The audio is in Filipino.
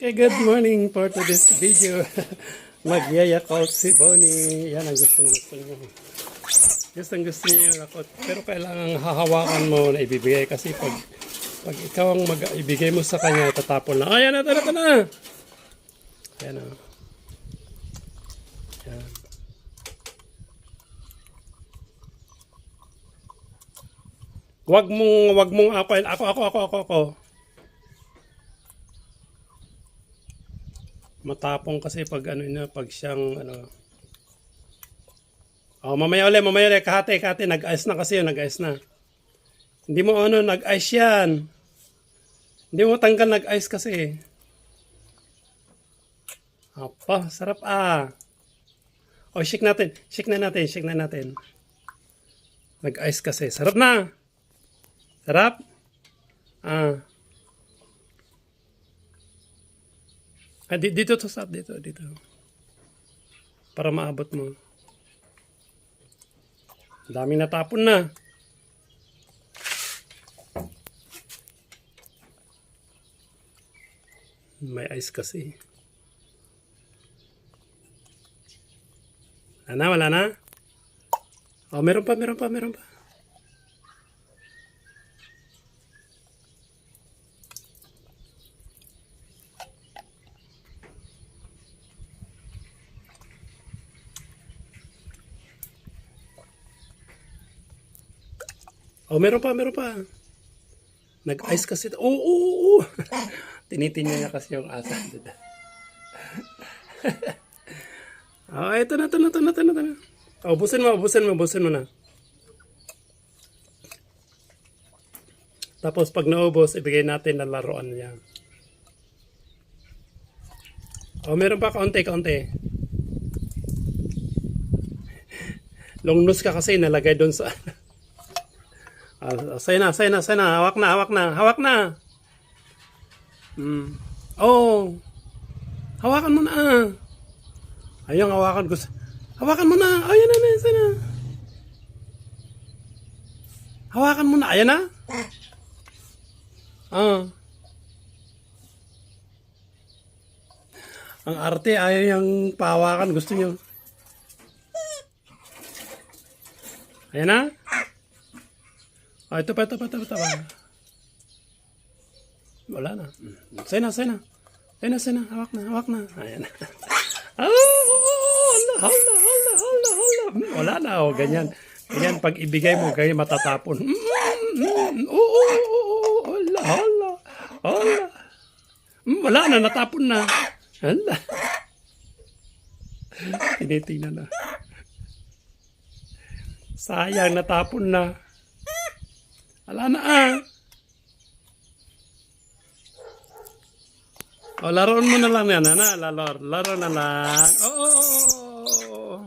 Okay, good morning for today's video. Magyayakot si Bonnie. Yan ang gustong gusto niyo. Gustong gusto niyo yung yakot. Pero kailangan hahawakan mo na ibibigay kasi pag ikaw ang ibigay mo sa kanya, tatapon na. Ayan na, ito na. Yan na. Yan. Wag mong ako. Matapong kasi pag pag siyang Oh, mamaya ulit, kahati, nag-ice na kasi nag-ice na. Hindi mo nag-ice yan. Hindi mo tanggal nag-ice kasi. Apa, sarap Oh, shake na natin. Nag-ice kasi, sarap na. Sarap? Dito to stop, dito. Para maabot mo. Daming natapon na. May ice kasi. Wala na? Oh, meron pa. Oh, meron pa. Nag-ice kasi. Oo. Tinitingnan niya kasi yung asa. Oh, ito na. Oh, busin mo na. Tapos pag naubos, ibigay natin na laruan niya. Oh, meron pa kaunti. Long nose ka kasi nalagay doon sa Say na. Hawak na. Oh. Hawakan mo na. Ayun, hawakan ko. Hawakan mo na. Ayun na, say na. Hawakan mo na. Ayan na. Ang arte, ayaw yung pahawakan. Gusto nyo. Ayan na. Oh, ito pa. Wala na. Say na. Hawak na. Ayan na. Hala. Wala na. Oh, ganyan. Ganyan, pag ibigay mo, ganyan matatapon. Hala. Wala na, natapon na. Hala. Tinitingnan na. Sayang, natapon na. Wala na Oh, laruan mo na lang yan, Laro na lang. Oo.